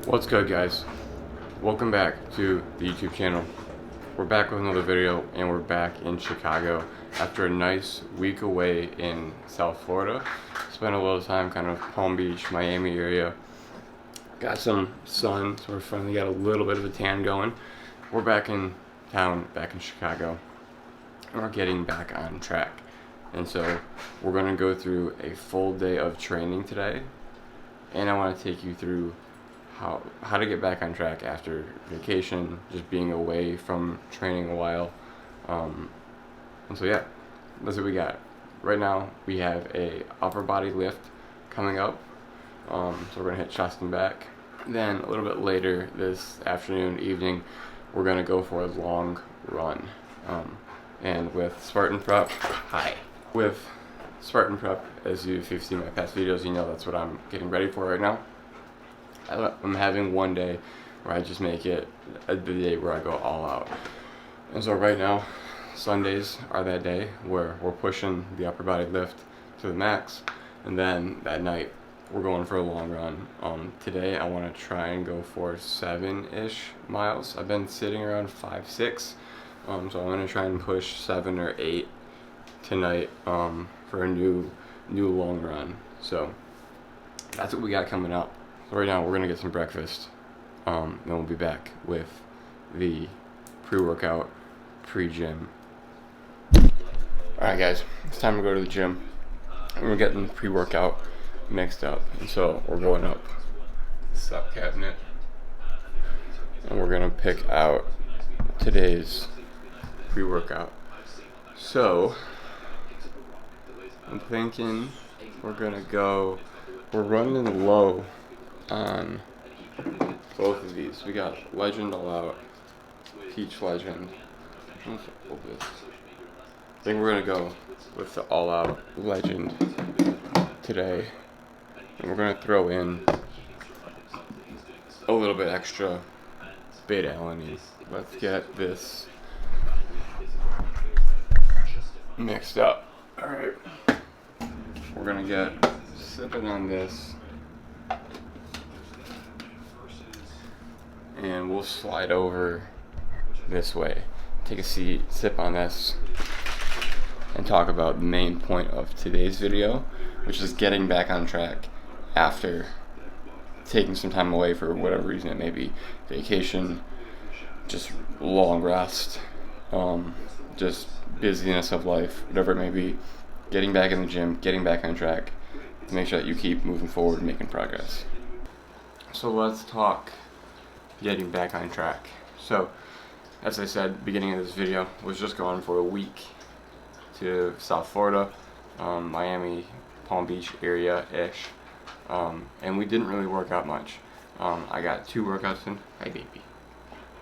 What's good, guys? Welcome back to the YouTube channel. We're back with another video, and we're back in Chicago after a nice week away in South Florida. Spent a little time kind of Palm Beach, Miami area. Got some sun, so we finally got a little bit of a tan going. We're back in town, back in Chicago, and we're getting back on track. And so we're going to go through a full day of training today, and I want to take you through how to get back on track after vacation, just being away from training a while. And so yeah, that's what we got. Right now we have a upper body lift coming up. So we're gonna hit chest and back. Then a little bit later this afternoon, evening, we're gonna go for a long run. And with Spartan Prep, with Spartan Prep, as if you've seen my past videos, you know that's what I'm getting ready for right now. I'm having one day where I just make it the day where I go all out. And so right now, Sundays are that day where we're pushing the upper body lift to the max. And then that night, we're going for a long run. Today, I want to try and go for 7-ish miles. I've been sitting around 5, 6. So I'm going to try and push 7 or 8 tonight for a new long run. So that's what we got coming up. So right now we're gonna get some breakfast, then we'll be back with the pre-workout, pre-gym. Alright guys, it's time to go to the gym. And we're getting the pre-workout mixed up. And so we're going up the sub cabinet, and we're gonna pick out today's pre-workout. So I'm thinking we're running low on both of these. We got Legend All Out, Peach Legend. I think we're gonna go with the All Out Legend today, and we're gonna throw in a little bit extra beta alanine. Let's get this mixed up. All right, we're gonna get sipping on this. And we'll slide over this way, take a seat, sip on this, and talk about the main point of today's video, which is getting back on track after taking some time away for whatever reason it may be. Vacation, just long rest, just busyness of life, whatever it may be. Getting back in the gym, getting back on track to make sure that you keep moving forward and making progress. So let's talk getting back on track. So, as I said, beginning of this video, was just going for a week to South Florida, Miami, Palm Beach area-ish, and we didn't really work out much. I got 2 workouts in. Hi, baby.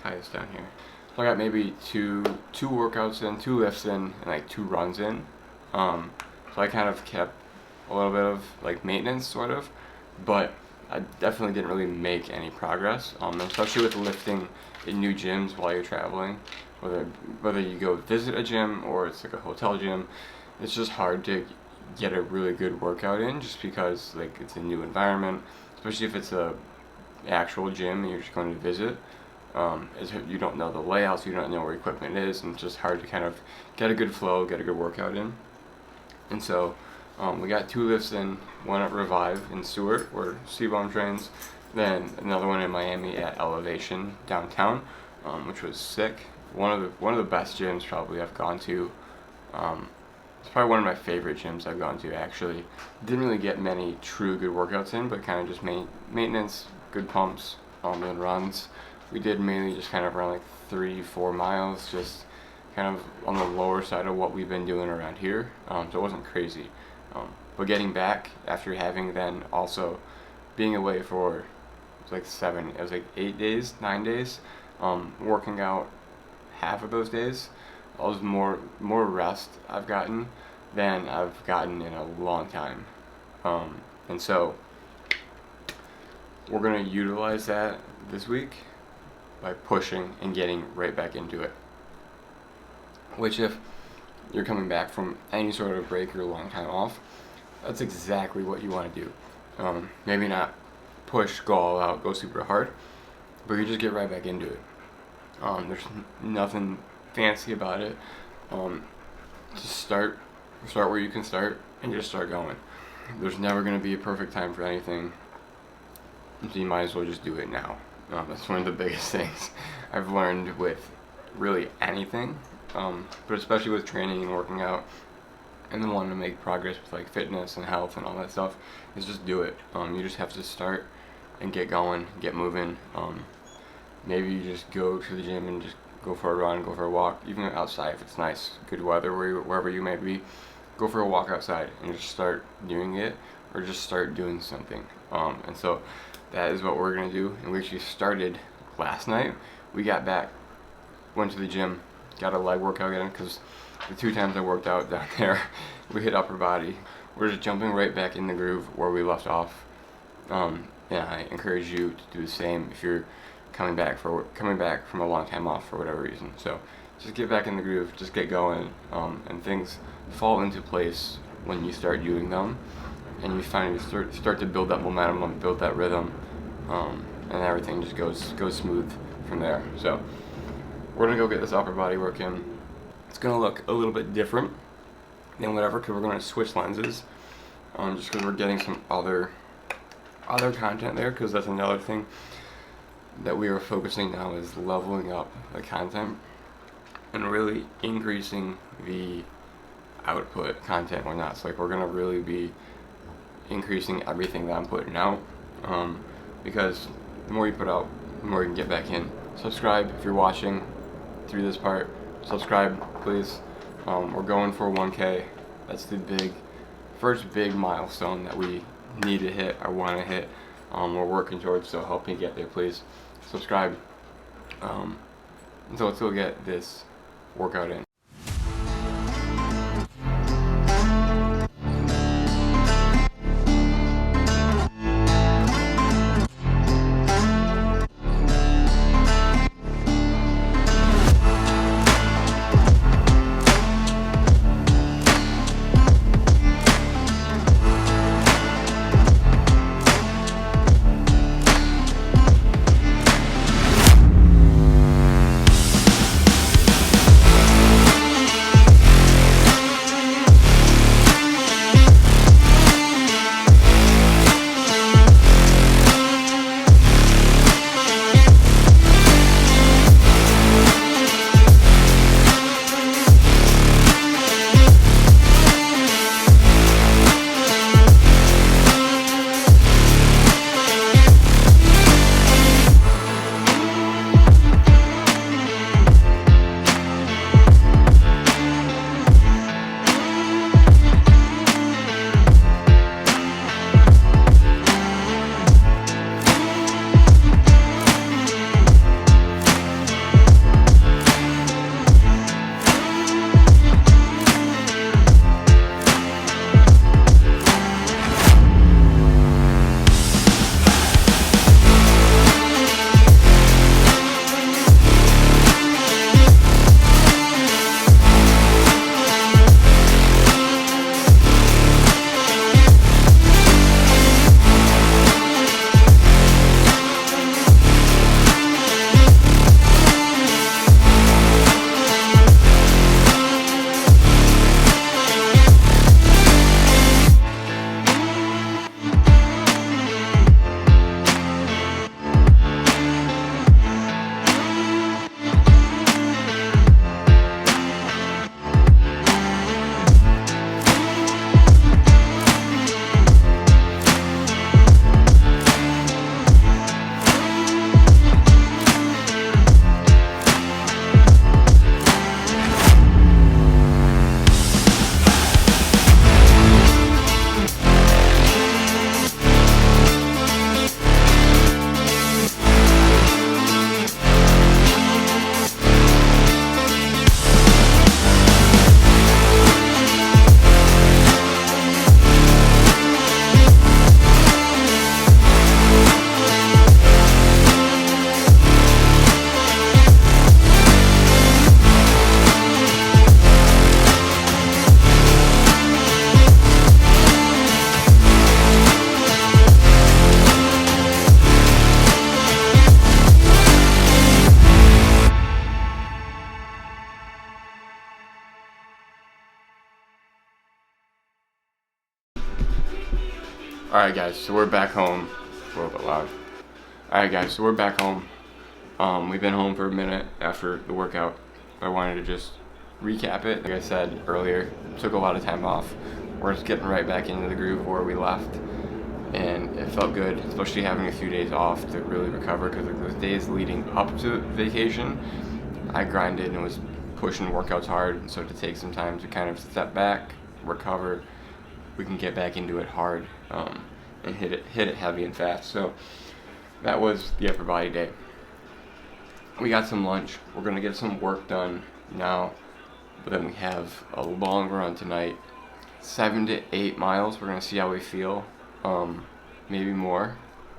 Kaya's down here. So I got maybe two workouts in, 2 lifts in, and like 2 runs in. So I kind of kept a little bit of like maintenance, sort of, but I definitely didn't really make any progress, especially with lifting in new gyms while you're traveling. Whether you go visit a gym or it's like a hotel gym, it's just hard to get a really good workout in, just because like it's a new environment, especially if it's a actual gym and you're just going to visit. You don't know the layouts, you don't know where equipment is, and it's just hard to kind of get a good flow, get a good workout in. And so we got 2 lifts in, one at Revive in Seward, where C-Bomb trains, then another one in Miami at Elevation downtown, which was sick. One of the best gyms probably I've gone to. It's probably one of my favorite gyms I've gone to, actually. Didn't really get many true good workouts in, but kind of just maintenance, good pumps, and runs. We did mainly just kind of around like 3-4 miles, just kind of on the lower side of what we've been doing around here, so it wasn't crazy. But getting back after having then also being away for like 8 days, 9 days, working out half of those days, it was more rest I've gotten than I've gotten in a long time. And so we're going to utilize that this week by pushing and getting right back into it. Which, if you're coming back from any sort of break or long time off, that's exactly what you want to do. Maybe not push, go all out, go super hard, but you just get right back into it. There's nothing fancy about it. Just start where you can start and just start going. There's never going to be a perfect time for anything, so you might as well just do it now. That's one of the biggest things I've learned with really anything, but especially with training and working out and then wanting to make progress with like fitness and health and all that stuff, is just do it. You just have to start and get going, get moving. Maybe you just go to the gym and just go for a run, go for a walk, even outside if it's nice, good weather, wherever you may be. Go for a walk outside and just start doing it, or just start doing something. And so that is what we're gonna do. And we actually started last night. We got back, went to the gym, got a leg workout in, because the 2 times I worked out down there, we hit upper body. We're just jumping right back in the groove where we left off. And I encourage you to do the same if you're coming back from a long time off for whatever reason. So just get back in the groove, just get going, and things fall into place when you start doing them, and you finally start to build that momentum and build that rhythm, and everything just goes smooth from there. So we're gonna go get this upper body work in. It's gonna look a little bit different than whatever, because we're gonna switch lenses, just because we're getting some other content there, because that's another thing that we are focusing now, is leveling up the content and really increasing the output content or not. So like, we're gonna really be increasing everything that I'm putting out, because the more you put out, the more you can get back in. Subscribe if you're watching through this part. Subscribe, please. We're going for 1K. That's the first big milestone that we need to hit or want to hit. We're working towards, so help me get there, please. Subscribe. So let's go get this workout in. Alright guys, so we're back home. It's a little bit loud. Alright guys, so we're back home. We've been home for a minute after the workout. I wanted to just recap it. Like I said earlier, took a lot of time off. We're just getting right back into the groove where we left. And it felt good, especially having a few days off to really recover, because those days leading up to vacation, I grinded and was pushing workouts hard. So to take some time to kind of step back, recover, we can get back into it hard and hit it heavy and fast. So that was the upper body day. We got some lunch. We're gonna get some work done now, but then we have a long run tonight, 7 to 8 miles. We're gonna see how we feel, maybe more,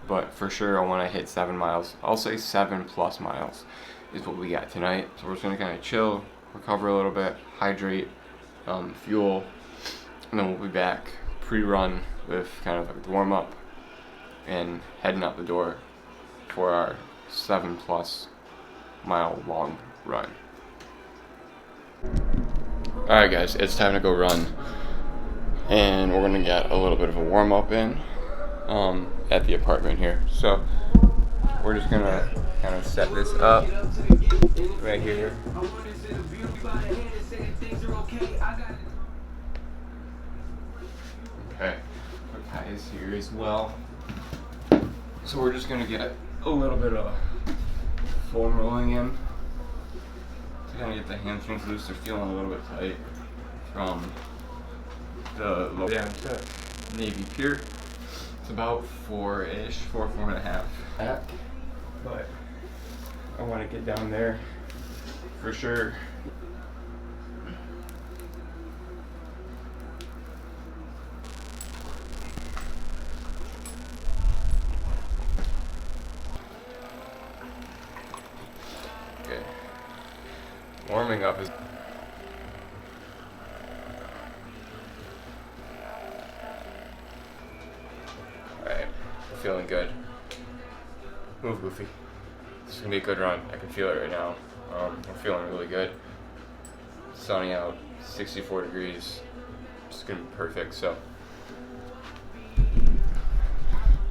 but for sure I want to hit 7 miles. I'll say 7+ miles is what we got tonight. So we're just gonna kind of chill, recover a little bit, hydrate, fuel, and then we'll be back pre-run with kind of like the warm-up and heading out the door for our 7+ mile long run. Alright guys, it's time to go run, and we're gonna get a little bit of a warm-up in at the apartment here. So we're just gonna kind of set this up right here. Okay, put ties here as well. So we're just gonna get a little bit of foam rolling in to kind of get the hamstrings loose. They're feeling a little bit tight from the low down to Navy Pier. It's about 4-ish, 4.5 back, but I want to get down there for sure. Okay, warming up is feeling good. Move, Goofy. This is gonna be a good run. I can feel it right now. I'm feeling really good. Sunny out, 64 degrees. It's gonna be perfect. So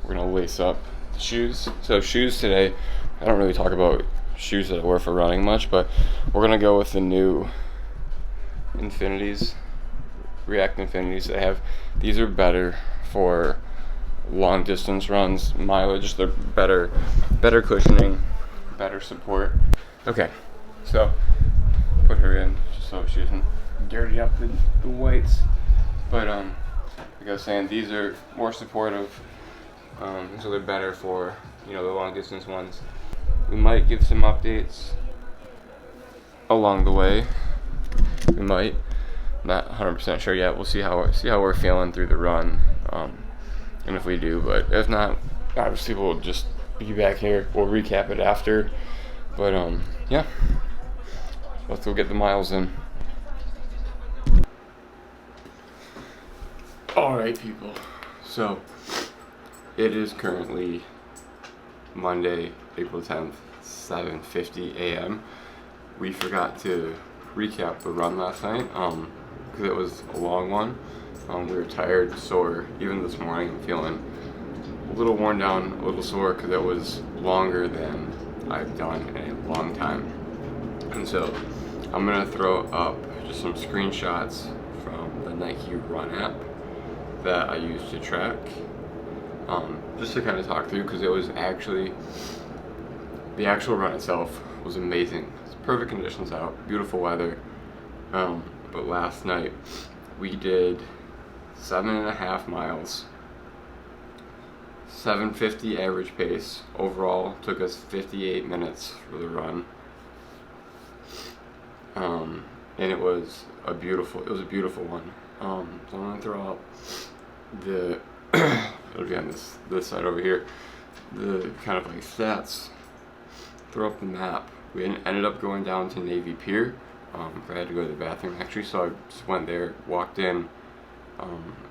we're gonna lace up the shoes. So shoes today, I don't really talk about shoes that I wear for running much, but we're gonna go with the new Infinities, React Infinities that I have. These are better for long distance runs, mileage. They're better cushioning, better support. Okay, so put her in just so she doesn't dirty up the whites. But like I was saying, these are more supportive, so they're better for, you know, the long distance ones. We might give some updates along the way. We might, not 100% sure yet. We'll see how we're feeling through the run. And if we do, but if not, obviously we'll just be back here. We'll recap it after. But yeah, let's go get the miles in. Alright people, so it is currently Monday, April 10th, 7:50 a.m. We forgot to recap the run last night, because it was a long one. We were tired, sore. Even this morning I'm feeling a little worn down, a little sore, because it was longer than I've done in a long time. And so I'm going to throw up just some screenshots from the Nike Run app that I use to track, just to kind of talk through, because it was actually, the actual run itself was amazing. It's perfect conditions out, beautiful weather, but last night we did 7.5 miles, 7:50 average pace. Overall, took us 58 minutes for the run. And it was a beautiful one. So I'm gonna throw up the it'll be on this side over here, the kind of like stats. Throw up the map. We ended up going down to Navy Pier. I had to go to the bathroom actually, so I just went there, walked in,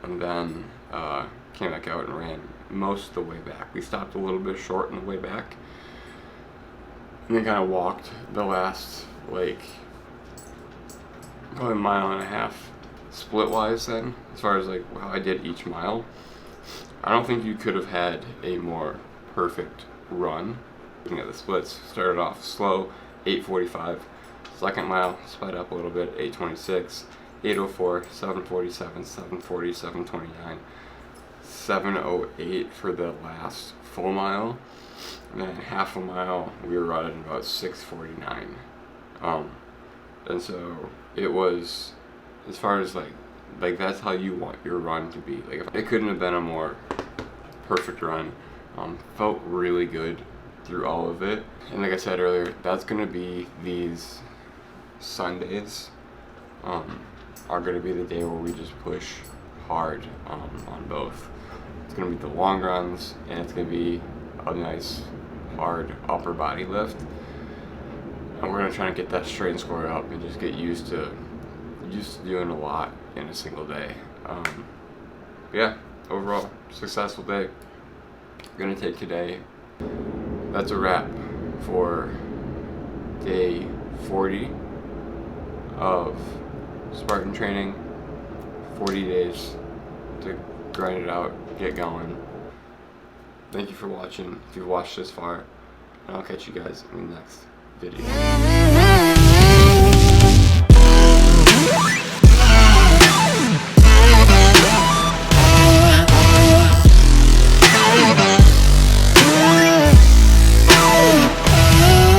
and then came back out and ran most of the way back. We stopped a little bit short on the way back, and then kind of walked the last, like, probably 1.5 miles split wise then, as far as like how I did each mile. I don't think you could have had a more perfect run. Looking at the splits, started off slow, 8:45. Second mile, sped up a little bit, 8:26, 8:04, 7:47, 7:40, 7:29, 7:08 for the last full mile, and then half a mile we were running about 6:49. And so it was, as far as like that's how you want your run to be. Like, it couldn't have been a more perfect run. Felt really good through all of it. And like I said earlier, that's gonna be these Sundays are gonna be the day where we just push hard on both. It's gonna be the long runs, and it's gonna be a nice hard upper body lift. And we're gonna try and get that strength score up and just get used to doing a lot in a single day. Yeah, overall, successful day. Gonna take today. That's a wrap for day 40 of Spartan training. 40 days to grind it out, get going. Thank you for watching, if you've watched this far, and I'll catch you guys in the next video.